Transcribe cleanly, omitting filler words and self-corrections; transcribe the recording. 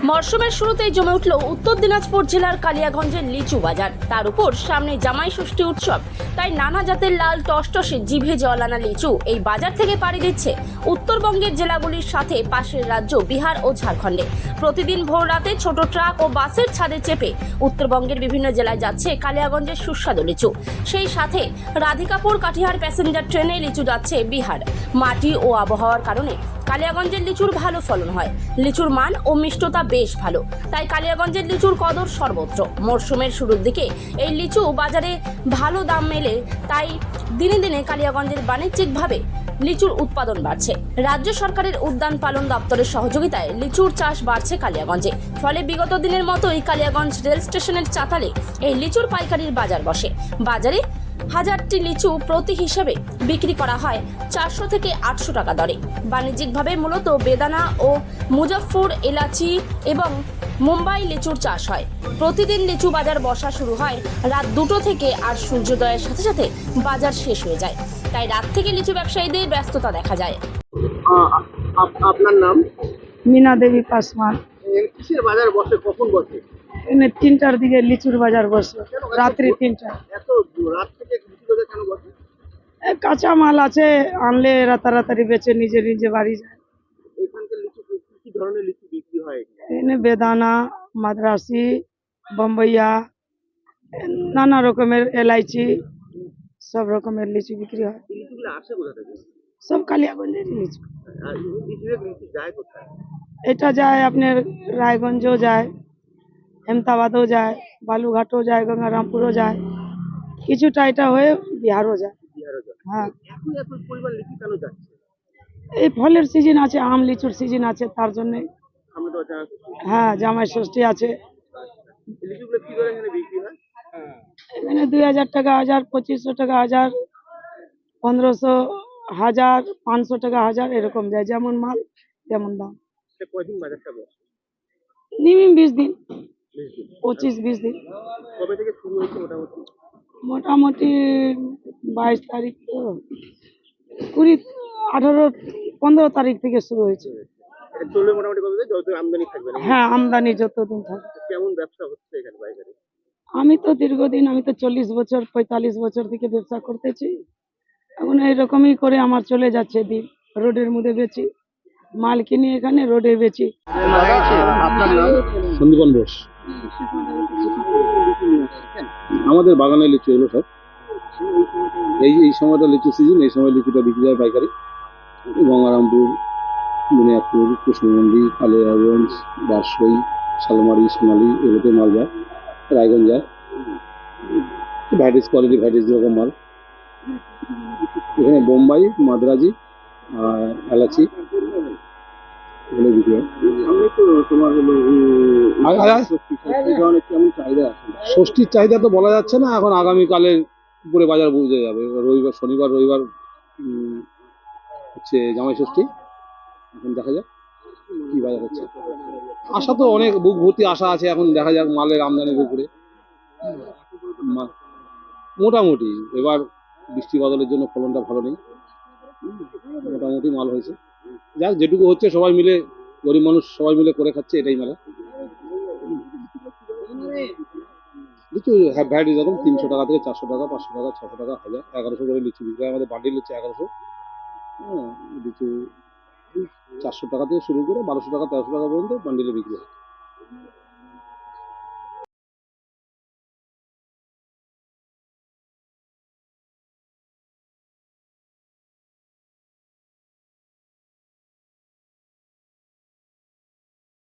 মরশুমের শুরুতেই জমে উঠল উত্তর দিনাজপুর জেলার কালিয়াগঞ্জের লিচু বাজার। তার উপর সামনে জামাই ষষ্ঠী উৎসব, তাই নানা জাতের লাল টসটসে জিভে জল আনা লিচু এই বাজার থেকে পাড়ি দিচ্ছে উত্তরবঙ্গের জেলাগুলির সাথে পাশের রাজ্য বিহার ও ঝাড়খণ্ডে। প্রতিদিন ভোর রাতে ছোট ট্রাক ও বাসের ছাদে চেপে উত্তরবঙ্গের বিভিন্ন জেলায় যাচ্ছে কালিয়াগঞ্জের সুস্বাদু লিচু। সেই সাথে রাধিকাপুর কাটিহার প্যাসেঞ্জার ট্রেনে লিচু যাচ্ছে বিহার। মাটি ও আবহাওয়ার কারণে কালিয়াগঞ্জের লিচুর ভালো ফলন হয়, লিচুর মান ও মিষ্টতা বেশ ভালো, তাই কালিয়াগঞ্জের লিচুর কদর সর্বত্র। মরশুমের শুরুর দিকে এই লিচু বাজারে ভালো দাম মেলে, তাই দিনে দিনে কালিয়াগঞ্জের বাণিজ্যিকভাবে লিচুর উৎপাদন বাড়ছে। রাজ্য সরকারের উদ্যান পালন দপ্তরের সহযোগিতায় লিচুর চাষ বাড়ছে কালিয়াগঞ্জে। ফলে বিগত দিনের মতোই কালিয়াগঞ্জ রেল স্টেশনের চাতালে এই লিচুর পাইকারির বাজার বসে। বাজারে হাজারটি লিচু প্রতি হিসেবে বিক্রি করা হয় 400 থেকে 800 টাকা দরে। বাণিজ্যিকভাবে মূলত বেদানা ও মুজফ্ফর, এলাচি এবং মুম্বাই লিচুর চাষ হয়। প্রতিদিন লিচু বাজার বসা শুরু হয় রাত 2টো থেকে, আর সূর্যোদয়ের সাথে সাথে বাজার শেষ হয়ে যায়, তাই রাত থেকে লিচু ব্যবসায়ীদের ব্যস্ততা দেখা যায়। আপনার নাম? मीना देवी पासवान। কিসের বাজার বসে, কখন বসে? এনে 3টার দিকে লিচুর বাজার বসে, রাত্রি 3টা। এত রাত থেকে লিচু বাজার কেন বসে? কাঁচা মাল আছে, আনলে রাতারাতারি বেচে নিজে নিজে বাড়ি যায়। এখানকার লিচু কি ধরনের লিচু বিক্রি হয়? এনে বেদানা, মাদ্রাসি, বম্বইয়া, নানা রকমের এলাইচি, সব রকমের লিচু বিক্রি হয়। এই লিচুগুলো আসে কোথা থেকে? সব কালিয়াগঞ্জের লিচু। আর এই বেশিরভাগ লিচু যায় কোথায়? এটা যায় আপনার রায়গঞ্জও যায়, হেমতাবাদও যায়, বালুঘাটও যায়, গঙ্গারামপুরও যায়, কিছুটা এটা হয়ে বিহারও যায়। বিহারে যায়। হ্যাঁ, এখন এত পরিমাণ লিচু কেন যাচ্ছে? এই ফলের সিজন আছে, আম লিচুর সিজন আছে, তার জন্য। সামনে তো জানা। হ্যাঁ, জামাই ষষ্ঠী আছে। এই লিচুগুলো কি করে এখানে বিক্রি হয়? এখানে 2000 টাকা হাজার, 2500 টাকা হাজার, 1500 হাজার, 500 টাকা হাজার, এরকম যায়, যেমন মাল তেমন দাম। সে কয়দিন বাজারটা বসে? মিনিমাম 20 দিন, 20 দিন। 25-20 দিন। কবে থেকে শুরু হয়েছে মোটামুটি? মোটামুটি 22 তারিখ তো 20, 18, 15 তারিখ থেকে শুরু হয়েছে। এটা চলবে মোটামুটি কতদিন, যত আমদানি থাকবে না? হ্যাঁ, আমদানি যতদিন থাকে। কেমন ব্যবসা হচ্ছে এখানে বাজারে? আমি তো দীর্ঘদিন, আমি তো 40 বছর 45 বছর থেকে ব্যবসা করতেছি। এখন এইরকমই করে আমার চলে যাচ্ছে দিন। রোডের মধ্যে বেচি, মাল কিনি এখানে, রোডে বেচি। আপনার নাম? সন্দীপন বোস। আমাদের বাগানে লিচু এগুলো সব। এই সময়টা লিচু সিজন, এই সময় লিচুটা বিক্রি হয় পাইকারি। গঙ্গারামপুর, বুনিয়াদপুর, কৃষ্ণমন্ডি, কালিয়াগঞ্জ, বারসই, শালমারি, সোনালি এগুলোতে মাল যায়। রায়গঞ্জ যায়, ভ্যারাইটিস কোয়ালিটি, ভ্যারাইটিস রকম মাল। এখানে বোম্বাই, মাদ্রাজি আর এলাচি এগুলো বিক্রি হয়। সামনে তো তোমার হলো এই ধরনের কেমন চাহিদা আছে? ষষ্ঠীর চাহিদা তো বলা যাচ্ছে না, এখন আগামীকালে উপরে বাজার বুঝে যাবে। রবিবার, শনিবার, রবিবার হচ্ছে জামাই ষষ্ঠী। এখন দেখা যাক কি বাজার হচ্ছে। আশা তো অনেক, বুক ভর্তি আশা আছে। এখন দেখা যাক মালের আমদানির উপরে। মোটামুটি এবার বৃষ্টি বাদলের জন্য ফলনটা ভালো নেই, মোটামুটি মাল হয়েছে। যাক, যেটুকু হচ্ছে সবাই মিলে, গরিব মানুষ সবাই মিলে করে খাচ্ছে, এটাই মেলা। লিচু ভ্যারাইটি রকম, 300 টাকা থেকে 400 টাকা, 500 টাকা, 600 টাকা, 1000, 1100 করে লিচু বিক্রি হয়। আমাদের বান্ডিল হচ্ছে 1100। হ্যাঁ, লিচু 400 টাকা থেকে শুরু করে 1200 টাকা, 1300 টাকা পর্যন্ত বান্ডিলে বিক্রি হয়।